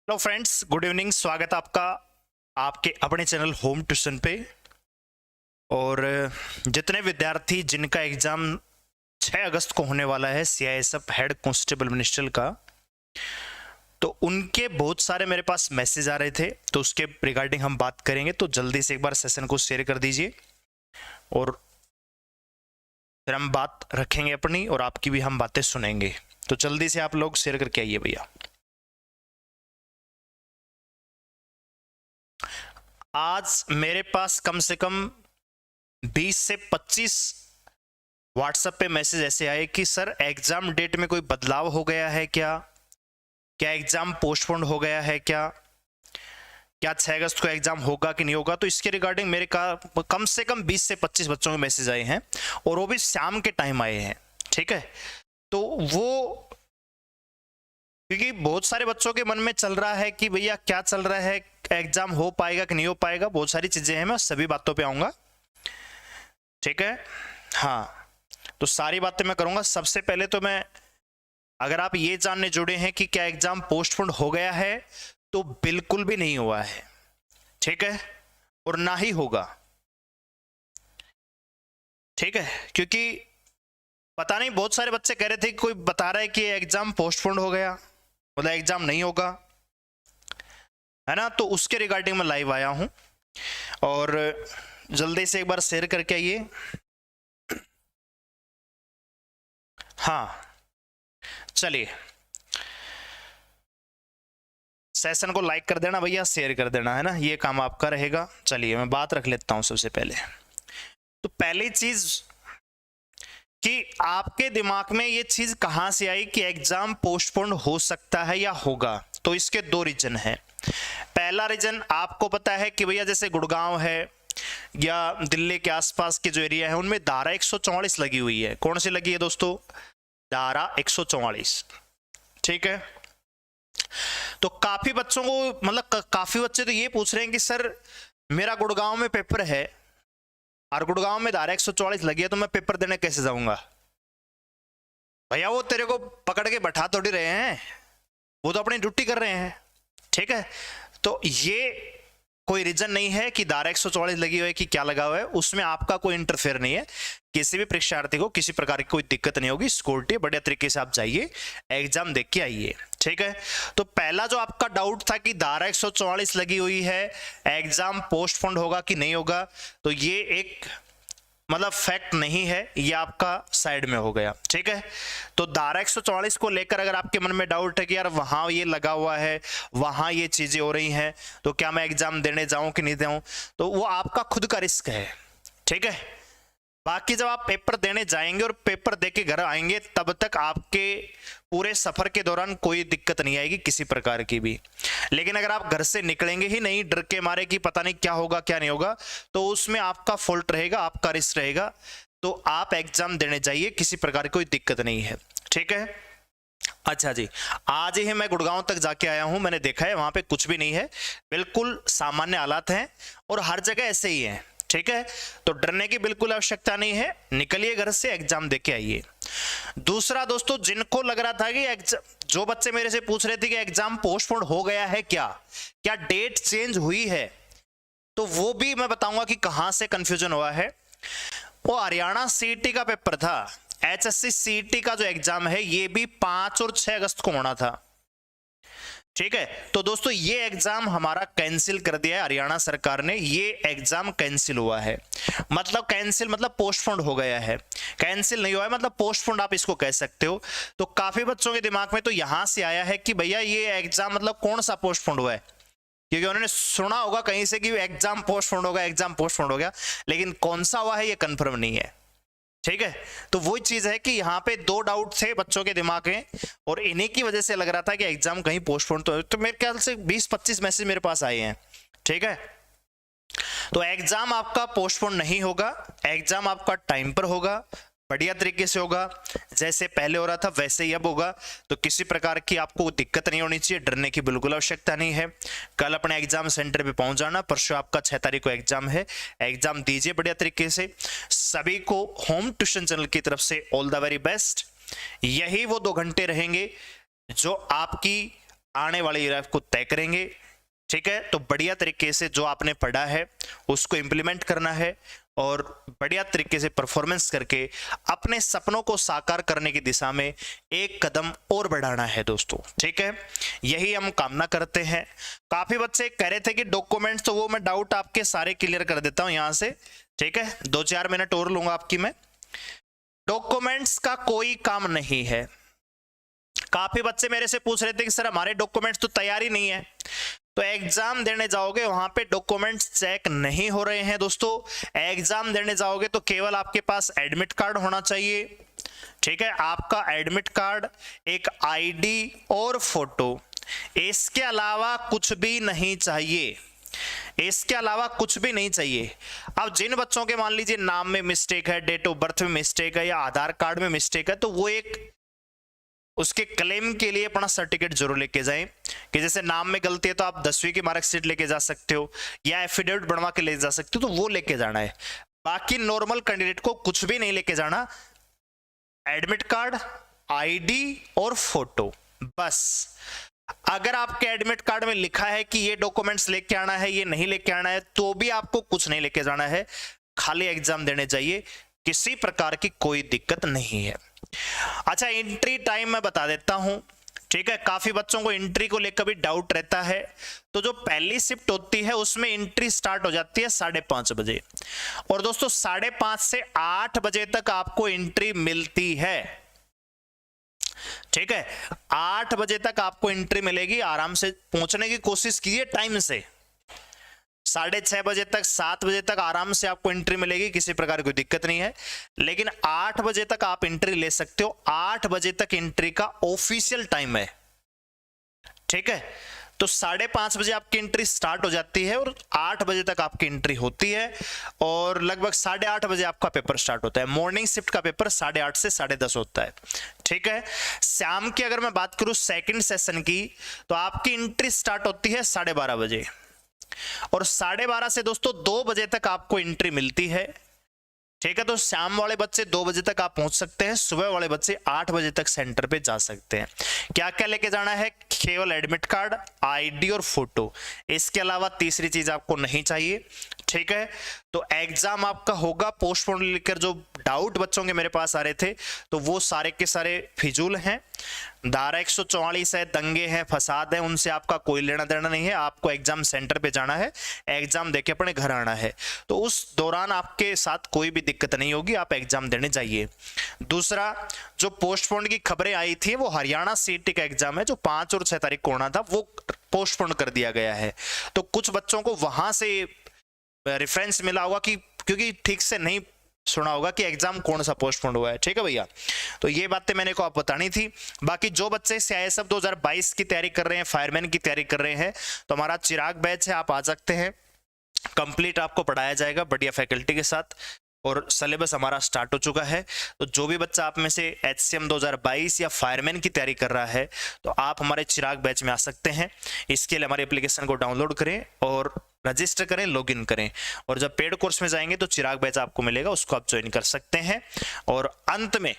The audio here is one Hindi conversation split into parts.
Hello friends, good evening. स्वागत है आपका आपके अपने चैनल होम ट्यूशन पे। और जितने विद्यार्थी जिनका एग्जाम 6 अगस्त को होने वाला है सीआईएसएफ हेड कांस्टेबल मिनिस्ट्रियल का, तो उनके बहुत सारे मेरे पास मैसेज आ रहे थे, तो उसके रिगार्डिंग हम बात करेंगे। तो जल्दी से एक बार सेशन को शेयर कर दीजिए और फिर हम बात रखेंगे अपनी, और आपकी भी हम बातें सुनेंगे। तो जल्दी से आप लोग शेयर करके आइए भैया। आज मेरे पास कम से कम 20 से 25 व्हाट्सएप पे मैसेज ऐसे आए कि सर एग्जाम डेट में कोई बदलाव हो गया है क्या एग्जाम पोस्टपोन हो गया है क्या 6 अगस्त को एग्जाम होगा कि नहीं होगा। तो इसके रिगार्डिंग मेरे कम से कम 20 से 25 बच्चों के मैसेज आए हैं, और वो भी शाम के टाइम आए हैं। ठीक है, तो वो क्योंकि बहुत सारे बच्चों के मन में चल रहा है कि भैया क्या चल रहा है, एग्जाम हो पाएगा कि नहीं हो पाएगा, बहुत सारी चीजें हैं। मैं सभी बातों पे आऊंगा, ठीक है। हाँ, तो सारी बातें मैं करूंगा। सबसे पहले तो मैं, अगर आप ये जानने जुड़े हैं कि क्या एग्जाम पोस्टपोन हो गया है, तो बिल्कुल भी नहीं हुआ है, ठीक है, और ना ही होगा, ठीक है। क्योंकि पता नहीं, बहुत सारे बच्चे कह रहे थे कि कोई बता रहा है कि एग्जाम पोस्टपोन हो गया, मतलब एग्जाम नहीं होगा, है ना। तो उसके रिगार्डिंग मैं लाइव आया हूं, और जल्दी से एक बार शेयर करके आइए। हाँ, चलिए, सेशन को लाइक कर देना भैया, शेयर कर देना, है ना, ये काम आपका रहेगा। चलिए मैं बात रख लेता हूं सबसे पहले। तो पहली चीज कि आपके दिमाग में ये चीज कहां से आई कि एग्जाम पोस्टपोन हो सकता है या होगा। तो इसके दो रीजन हैं। पहला रीजन, आपको पता है कि भैया जैसे गुड़गांव है या दिल्ली के आसपास के जो एरिया है, उनमें धारा 144 लगी हुई है। कौन सी लगी है दोस्तों? धारा 144, ठीक है। तो काफी बच्चों को, मतलब काफी बच्चे तो ये पूछ रहे हैं कि सर मेरा गुड़गांव में पेपर है और गुड़गांव में धारा 144 लगी है, तो मैं पेपर देने कैसे जाऊंगा? भैया वो तेरे को पकड़ के बैठा थोड़ी रहे हैं, वो तो अपनी ड्यूटी कर रहे हैं, ठीक है। तो ये कोई रीजन नहीं है कि धारा 144 लगी हुई है कि क्या लगा हुआ है, उसमें आपका कोई इंटरफेयर नहीं है। किसी भी परीक्षार्थी को किसी प्रकार की कोई दिक्कत नहीं होगी। सिक्योरिटी बढ़िया तरीके से आप जाइए, एग्जाम देख के आइए, ठीक है। तो पहला जो आपका डाउट था कि धारा 144 लगी हुई है, एग्जाम पोस्टपोन होगा कि नहीं होगा, तो ये एक मतलब फैक्ट नहीं है, ये आपका साइड में हो गया, ठीक है। तो धारा 144 को लेकर अगर आपके मन में डाउट है कि यार वहां ये लगा हुआ है, वहां ये चीजें हो रही हैं, तो क्या मैं एग्जाम देने जाऊं कि नहीं जाऊं, तो वो आपका खुद का रिस्क है, ठीक है। बाकी जब आप पेपर देने जाएंगे और पेपर देके घर आएंगे, तब तक आपके पूरे सफर के दौरान कोई दिक्कत नहीं आएगी किसी प्रकार की भी। लेकिन अगर आप घर से निकलेंगे ही नहीं, डर के मारे कि पता नहीं क्या होगा क्या नहीं होगा, तो उसमें आपका फॉल्ट रहेगा, आपका रिस्क रहेगा। तो आप एग्जाम देने जाइए, किसी प्रकार की कोई दिक्कत नहीं है, ठीक है। अच्छा जी, आज ही मैं गुड़गांव तक जाके आया हूं, मैंने देखा है वहां पे कुछ भी नहीं है, बिल्कुल सामान्य हालात हैं, और हर जगह ऐसे ही है, ठीक है। तो डरने की बिल्कुल आवश्यकता नहीं है, निकलिए घर से, एग्जाम देके आइए। दूसरा दोस्तों, जिनको लग रहा था कि एग्जाम, जो बच्चे मेरे से पूछ रहे थे कि एग्जाम पोस्टपोन हो गया है क्या डेट चेंज हुई है, तो वो भी मैं बताऊंगा कि कहां से कंफ्यूजन हुआ है। वो हरियाणा सीईटी का पेपर था, एचएससी सीईटी का जो एग्जाम है, ये भी 5 और 6 अगस्त को होना था, ठीक है। तो दोस्तों ये एग्जाम हमारा कैंसिल कर दिया है हरियाणा सरकार ने, ये एग्जाम कैंसिल हुआ है। मतलब कैंसिल मतलब पोस्टपोन्ड हो गया है, कैंसिल नहीं हुआ है, मतलब पोस्टपोन्ड आप इसको कह सकते हो। तो काफी बच्चों के दिमाग में तो यहां से आया है कि भैया ये एग्जाम मतलब कौन सा पोस्टपोन्ड हुआ है, क्योंकि उन्होंने सुना होगा कहीं से कि एग्जाम पोस्टपोन्ड होगा, एग्जाम पोस्टपोन्ड हो गया, लेकिन कौन सा हुआ है ये कंफर्म नहीं है, ठीक है। तो वही चीज है कि यहाँ पे दो डाउट थे बच्चों के दिमाग में, और इन्हीं की वजह से लग रहा था कि एग्जाम कहीं पोस्टपोन तो मेरे ख्याल से 20-25 मैसेज मेरे पास आए हैं, ठीक है। तो एग्जाम आपका पोस्टपोन नहीं होगा, एग्जाम आपका टाइम पर होगा, बढ़िया तरीके से होगा, जैसे पहले हो रहा था वैसे ही अब होगा। तो किसी प्रकार की आपको दिक्कत नहीं होनी चाहिए, डरने की बिल्कुल आवश्यकता नहीं है। कल अपने एग्जाम सेंटर पे पहुंच जाना, परसों आपका 6 तारीख को एग्जाम है, एग्जाम दीजिए बढ़िया तरीके से। सभी को होम ट्यूशन चैनल की तरफ से ऑल द वेरी बेस्ट। यही वो 2 घंटे रहेंगे जो आपकी आने वाली लाइफ को तय करेंगे। ठीक है, तो बढ़िया तरीके से जो आपने पढ़ा है उसको इम्प्लीमेंट करना है और बढ़िया तरीके से परफॉर्मेंस करके अपने सपनों को साकार करने की दिशा में एक कदम और बढ़ाना है दोस्तों। ठीक है, यही हम कामना करते हैं। काफी बच्चे कह रहे थे कि डॉक्यूमेंट्स, तो वो मैं डाउट आपके सारे क्लियर कर देता हूं यहां से। ठीक है, 2-4 मिनट और लूंगा आपकी मैं। डॉक्यूमेंट्स का कोई काम नहीं है। काफी बच्चे मेरे से पूछ रहे थे कि सर हमारे डॉक्यूमेंट्स तो तैयार ही नहीं है। तो एग्जाम देने जाओगे वहां पे डॉक्यूमेंट्स चेक नहीं हो रहे हैं दोस्तों। एग्जाम देने जाओगे तो केवल आपके पास एडमिट कार्ड होना चाहिए। ठीक है, आपका एडमिट कार्ड, एक आईडी और फोटो, इसके अलावा कुछ भी नहीं चाहिए। इसके अलावा कुछ भी नहीं चाहिए। अब जिन बच्चों के मान लीजिए नाम में मिस्टेक है, डेट ऑफ बर्थ में मिस्टेक है या आधार कार्ड में मिस्टेक है, तो वो एक उसके क्लेम के लिए अपना सर्टिफिकेट जरूर लेके जाएं। कि जैसे नाम में गलती है तो आप 10वीं की मार्कशीट लेके जा सकते हो या एफिडेविट बनवा के ले जा सकते हो, तो वो लेके जाना है। बाकी नॉर्मल कैंडिडेट को कुछ भी नहीं लेके जाना। एडमिट कार्ड, आईडी और फोटो, बस। अगर आपके एडमिट कार्ड में लिखा है कि ये डॉक्यूमेंट्स लेके आना है, ये नहीं लेके आना है, तो भी आपको कुछ नहीं लेके जाना है, खाली एग्जाम देने जाइए, किसी प्रकार की कोई दिक्कत नहीं है। अच्छा, एंट्री टाइम मैं बता देता हूं। ठीक है, काफी बच्चों को एंट्री को लेकर भी डाउट रहता है। तो जो पहली शिफ्ट होती है उसमें एंट्री स्टार्ट हो जाती है 5:30 बजे, और दोस्तों 5:30 से 8 बजे तक आपको एंट्री मिलती है। ठीक है, 8 बजे तक आपको एंट्री मिलेगी। आराम से पहुंचने की कोशिश कीजिए टाइम से। 6:30 बजे तक, 7 बजे तक आराम से आपको एंट्री मिलेगी, किसी प्रकार की कोई दिक्कत नहीं है। लेकिन 8 बजे तक आप एंट्री ले सकते हो। 8 बजे तक एंट्री का ऑफिशियल टाइम है। ठीक है, तो 5:30 बजे आपकी एंट्री स्टार्ट हो जाती है और 8 बजे तक आपकी एंट्री होती है, और लगभग 8:30 बजे आपका पेपर स्टार्ट होता है। मॉर्निंग शिफ्ट का पेपर 8:30 से 10:30 होता है। ठीक है, शाम की अगर मैं बात करूं सेकंड सेशन की, तो आपकी एंट्री स्टार्ट होती है 12:30 बजे, और 12:30 से दोस्तों 2 बजे तक आपको एंट्री मिलती है। ठीक है, तो शाम वाले बच्चे 2 बजे तक आप पहुंच सकते हैं, सुबह वाले बच्चे 8 बजे तक सेंटर पे जा सकते हैं। क्या क्या लेके जाना है? केवल एडमिट कार्ड, आईडी और फोटो, इसके अलावा तीसरी चीज आपको नहीं चाहिए। ठीक है, तो एग्जाम आपका होगा पोस्टपोन लेकर। जो डाउट बच्चों के मेरे पास आ रहे थे, तो वो सारे के सारे फिजूल हैं। धारा 144 है, दंगे हैं, फसाद है, उनसे आपका कोई लेना देना नहीं है। आपको एग्जाम सेंटर पे जाना है, एग्जाम देके अपने घर आना है। तो उस दौरान आपके साथ कोई भी दिक्कत नहीं होगी, आप एग्जाम देने जाइए। दूसरा, जो पोस्टपोन की खबरें आई थी, वो हरियाणा सीटी का एग्जाम है जो 5 और 6 तारीख को होना था, वो पोस्टपोन कर दिया गया है। तो कुछ बच्चों को वहां से रेफरेंस मिला होगा कि, क्योंकि ठीक से नहीं सुना होगा कि एग्जाम कौन सा पोस्टपोन हुआ है। ठीक है भैया, तो ये बातें मैंने को आप बतानी थी। बाकी जो बच्चे CISF 2022 की तैयारी कर रहे हैं, फायरमैन की तैयारी कर रहे हैं, तो हमारा चिराग बैच है, आप आ सकते हैं। कंप्लीट आपको पढ़ाया जाएगा बढ़िया फैकल्टी के साथ, और सिलेबस हमारा स्टार्ट हो चुका है। तो जो भी बच्चा आप में से HCM 2022 या फायरमैन की तैयारी कर रहा है, तो आप हमारे चिराग बैच में आ सकते हैं। इसके लिए हमारे एप्लीकेशन को डाउनलोड करें और रजिस्टर करें, लॉगिन करें, और जब पेड कोर्स में जाएंगे तो चिराग बैच आपको मिलेगा, उसको आप ज्वाइन कर सकते हैं। और अंत में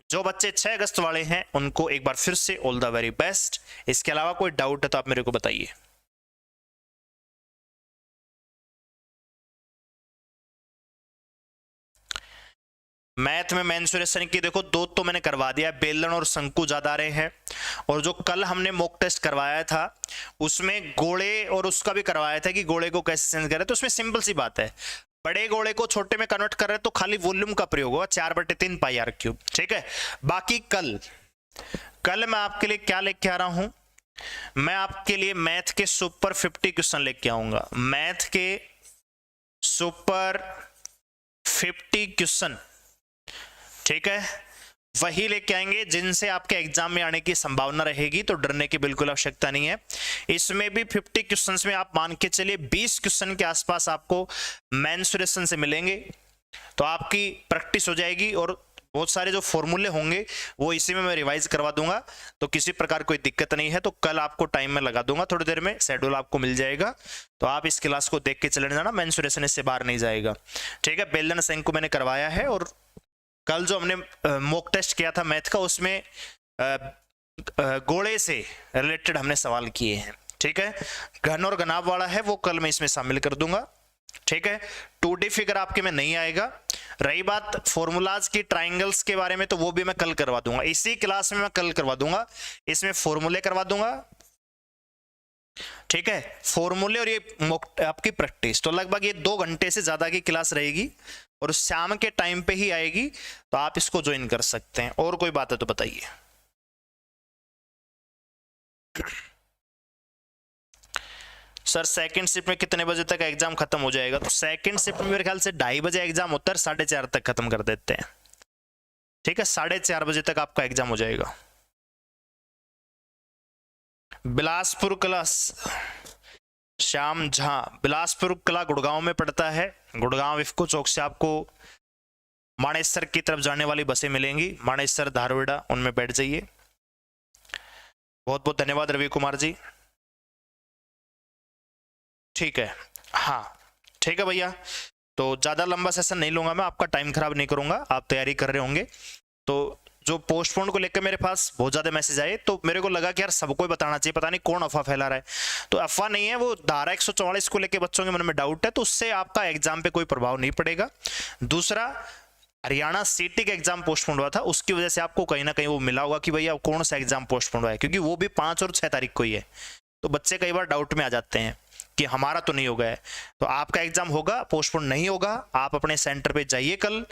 जो बच्चे 6 अगस्त वाले हैं, उनको एक बार फिर से ऑल द वेरी बेस्ट। इसके अलावा कोई डाउट है तो आप मेरे को बताइए। मैथ में मेंसुरेशन की देखो 2 तो मैंने करवा दिया, बेलन और शंकु ज्यादा आ रहे हैं, और जो कल हमने मॉक टेस्ट करवाया था उसमें गोले और उसका भी करवाया था कि गोले को कैसे चेंज करें। तो उसमें सिंपल सी बात है, बड़े गोले को छोटे में कन्वर्ट कर रहे हैं तो खाली वॉल्यूम का प्रयोग होगा, 4/3 πr³। ठीक है, बाकी कल मैं आपके लिए क्या लेके आ रहा हूं, मैं आपके लिए मैथ के सुपर 50 क्वेश्चन लेके आऊंगा। मैथ के सुपर 50 क्वेश्चन, ठीक है, वही लेके आएंगे जिनसे आपके एग्जाम में आने की संभावना रहेगी, तो डरने की बिल्कुल आवश्यकता नहीं है। इसमें भी 50 क्वेश्चंस में आप मान के चलिए 20 क्वेश्चन के आसपास आपको मेंसुरेशन से मिलेंगे, तो आपकी प्रैक्टिस हो जाएगी, और बहुत सारे जो फॉर्मूले होंगे वो इसी में मैं रिवाइज करवा दूंगा, तो किसी प्रकार कोई दिक्कत नहीं है। तो कल आपको टाइम में लगा दूंगा, थोड़ी देर में शेड्यूल आपको मिल जाएगा, तो आप इस क्लास को देख के चले जाना, मेंसुरेशन इससे बाहर नहीं जाएगा। ठीक है, बेलन शंकु मैंने करवाया है, और कल जो हमने मॉक टेस्ट किया था मैथ का, उसमें गोले से रिलेटेड हमने सवाल किए हैं, ठीक है। घन और घनाभ वाला है वो कल मैं इसमें शामिल कर दूंगा, ठीक है। 2D फिगर आपके में नहीं आएगा। रही बात फॉर्मूलाज की ट्राइंगल्स के बारे में, तो वो भी मैं कल करवा दूंगा, इसी क्लास में मैं कल करवा दूंगा। इसमें फॉर्मूले करवा दूंगा, ठीक है, फॉर्मूले और ये आपकी प्रैक्टिस। तो लगभग ये 2 घंटे से ज्यादा की क्लास रहेगी और शाम के टाइम पे ही आएगी, तो आप इसको ज्वाइन कर सकते हैं। और कोई बात है तो बताइए। सर सेकंड शिफ्ट में कितने बजे तक एग्जाम खत्म हो जाएगा? तो सेकंड शिफ्ट में मेरे ख्याल से 2:30 बजे एग्जाम होता है, 4:30 तक खत्म कर देते हैं, ठीक है। 4:30 बजे तक आपका एग्जाम हो जाएगा। बिलासपुर कला, श्याम झा, बिलासपुर कला गुड़गांव में पड़ता है। गुड़गांव इफ्को चौक से आपको मानेसर की तरफ जाने वाली बसें मिलेंगी, मानेसर धारवेड़ा, उनमें बैठ जाइए। बहुत बहुत धन्यवाद रवि कुमार जी, ठीक है। हाँ ठीक है भैया, तो ज्यादा लंबा सेशन नहीं लूंगा मैं, आपका टाइम खराब नहीं करूंगा, आप तैयारी कर रहे होंगे। तो जो पोस्टपोन को लेकर मेरे पास बहुत ज्यादा मैसेज आए, तो मेरे को लगा कि यार सबको ही बताना चाहिए, पता नहीं कौन अफवाह फैला रहा है। तो अफवाह नहीं है, वो धारा 144 को लेकर बच्चों के मन में डाउट है, तो उससे आपका एग्जाम पे कोई प्रभाव नहीं पड़ेगा। दूसरा, हरियाणा सीटी का एग्जाम पोस्टपोन हुआ था, उसकी वजह से आपको कहीं ना कहीं वो मिला होगा कि भैया कौन सा एग्जाम पोस्टपोन हुआ है, क्योंकि वो भी 5 और 6 तारीख को ही है। तो बच्चे कई बार डाउट में आ जाते हैं कि हमारा तो नहीं होगा है। तो आपका एग्जाम होगा, पोस्टपोन नहीं होगा। आप अपने सेंटर पे जाइए कल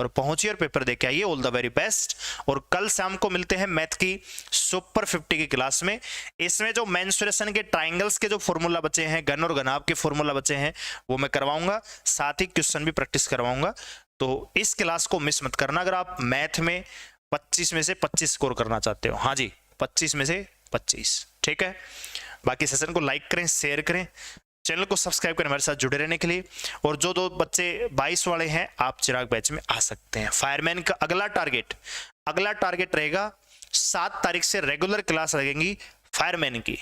और पहुंचिए और पेपर देके आइए। All the very best. और कल शाम को मिलते हैं मैथ की सुपर 50 की क्लास में। इसमें जो मेंसुरेशन के ट्राइंगल्स के जो फॉर्मूला बचे हैं, घन और घनाभ के फॉर्मूला बचे हैं, वो मैं करवाऊंगा, साथ ही क्वेश्चन भी प्रैक्टिस करवाऊंगा। तो इस क्लास को मिस मत करना अगर आप मैथ में 25 में से 25 स्कोर करना चाहते हो। हाँ जी, 25 में से 25, ठीक है। बाकी सेशन को लाइक करें, शेयर करें, चैनल को सब्सक्राइब करें हमारे साथ जुड़े रहने के लिए। और जो 2 बच्चे 22 वाले हैं, आप चिराग बैच में आ सकते हैं। फायरमैन का अगला टारगेट रहेगा 7 तारीख से रेगुलर क्लास लगेंगी फायरमैन की,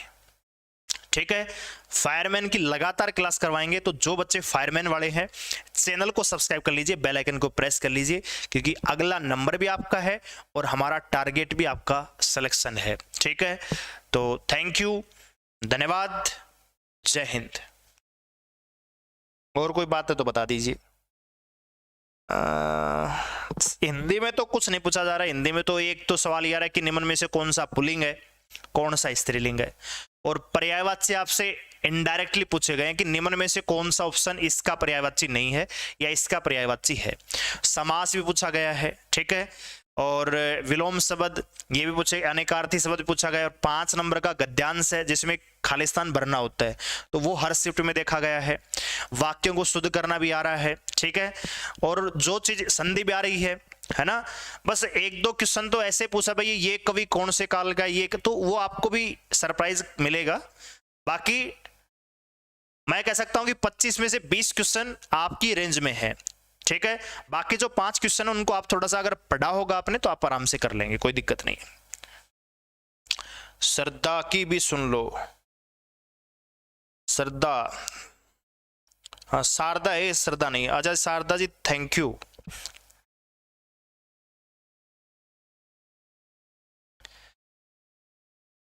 ठीक है। फायरमैन की लगातार क्लास करवाएंगे। तो जो बच्चे फायरमैन वाले हैं, चैनल को सब्सक्राइब कर लीजिए, बेल आइकन को प्रेस कर लीजिए, क्योंकि अगला नंबर भी आपका है और हमारा टारगेट भी आपका सिलेक्शन है, ठीक है। तो थैंक यू, धन्यवाद, जय हिंद। और कोई बात है तो बता दीजिए। हिंदी में तो कुछ नहीं पूछा जा रहा है। हिंदी में तो एक तो सवाल ये आ रहा है कि निम्न में से कौन सा पुल्लिंग है, कौन सा स्त्रीलिंग है। और पर्यायवाची आपसे इनडायरेक्टली पूछे गए हैं कि निम्न में से कौन सा ऑप्शन इसका पर्यायवाची नहीं है या इसका पर्यायवाची है। समास भी पूछा गया है, ठीक है। और विलोम शब्द ये भी पूछे, अनेकार्थी शब्द भी पूछा गया। और 5 नंबर का गद्यांश है जिसमें खालिस्तान भरना होता है, तो वो हर शिफ्ट में देखा गया है। वाक्यों को शुद्ध करना भी आ रहा है, ठीक है। और जो चीज संधि भी आ रही है ना। बस 1-2 क्वेश्चन तो ऐसे पूछा भाई ये कवि कौन से काल का, ये तो वो आपको भी सरप्राइज मिलेगा। बाकी मैं कह सकता हूं कि 25 में से 20 क्वेश्चन आपकी रेंज में है, ठीक है। बाकी जो 5 क्वेश्चन है उनको आप थोड़ा सा अगर पढ़ा होगा आपने तो आप आराम से कर लेंगे, कोई दिक्कत नहीं। श्रद्धा की भी सुन लो, श्रद्धा, हाँ शारदा है, श्रद्धा नहीं। अच्छा शारदा जी थैंक यू।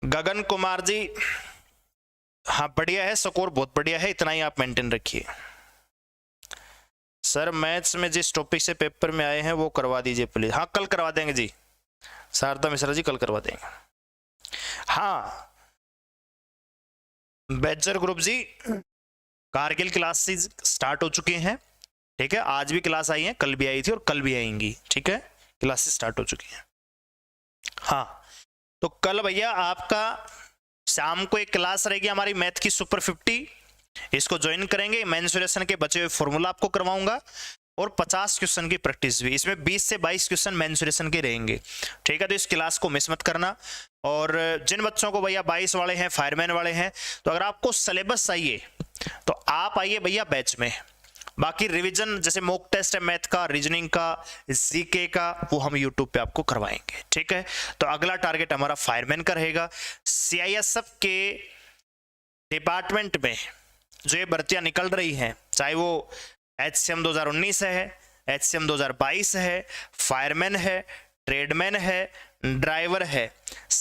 गगन कुमार जी, हाँ बढ़िया है, स्कोर बहुत बढ़िया है, इतना ही आप मेंटेन रखिए। सर मैथ्स में जिस टॉपिक से पेपर में आए हैं वो करवा दीजिए प्लीज। हाँ कल करवा देंगे जी, शारदा मिश्रा जी कल करवा देंगे। हाँ बेचर ग्रुप जी, कारगिल क्लासेस स्टार्ट हो चुके हैं, ठीक है। आज भी क्लास आई है, कल भी आई थी और कल भी आएंगी, ठीक है। क्लासेस स्टार्ट हो चुकी हैं। हाँ तो कल भैया आपका शाम को एक क्लास रहेगी हमारी मैथ की सुपर 50, इसको ज्वाइन करेंगे। मेंसुरेशन के बचे हुए फॉर्मूला आपको करवाऊंगा और 50 क्वेश्चन की प्रैक्टिस भी। इसमें 20 से 22 क्वेश्चन मेंसुरेशन के रहेंगे, ठीक है। तो इस क्लास को मिस मत करना। और जिन बच्चों को भैया 22 वाले हैं, फायरमैन वाले हैं, तो अगर आपको सिलेबस चाहिए तो आप आइए भैया बैच में। बाकी रिवीजन जैसे मॉक टेस्ट है मैथ का, रीजनिंग का, जीके का, वो हम यूट्यूब पे आपको करवाएंगे, ठीक है। तो अगला टारगेट हमारा फायरमैन का रहेगा। सीआईएसएफ के डिपार्टमेंट में जो ये भर्तियां निकल रही हैं, चाहे वो HCM 2019 है, HCM 2022 है, फायरमैन है, ट्रेडमैन है, ड्राइवर है,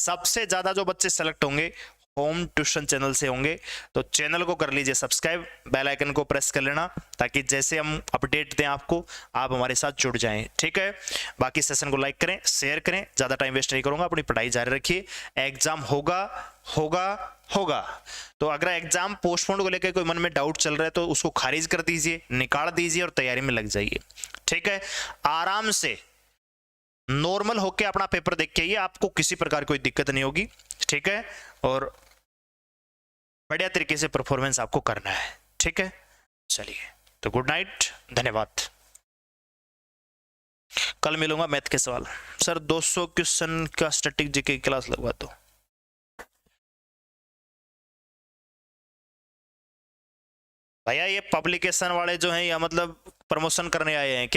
सबसे ज्यादा जो बच्चे सेलेक्ट होंगे होम ट्यूशन चैनल से होंगे। तो चैनल को कर लीजिए सब्सक्राइब, बेल आइकन को प्रेस कर लेना, ताकि जैसे हम अपडेट दें आपको, आप हमारे साथ जुड़ जाएं, ठीक है। बाकी सेशन को लाइक करें, शेयर करें, ज्यादा टाइम वेस्ट नहीं करूंगा, अपनी पढ़ाई जारी रखिए। एग्जाम होगा होगा होगा। तो अगर एग्जाम पोस्टपोन को लेकर कोई मन में डाउट चल रहा है तो उसको खारिज कर दीजिए, निकाल दीजिए और तैयारी में लग जाइए, ठीक है। आराम से नॉर्मल होके अपना पेपर देख के आइए, आपको किसी प्रकार कोई दिक्कत नहीं होगी, ठीक है। और बढ़िया तरीके से परफॉर्मेंस आपको करना है, ठीक है। चलिए, तो गुड नाइट, धन्यवाद। कल मिलूंगा मैथ के सवाल। सर 200 क्वेश्चन का स्टैटिक जीके क्लास लगवा दो। भैया ये पब्लिकेशन वाले जो हैं या मतलब प्रमोशन करने आए हैं।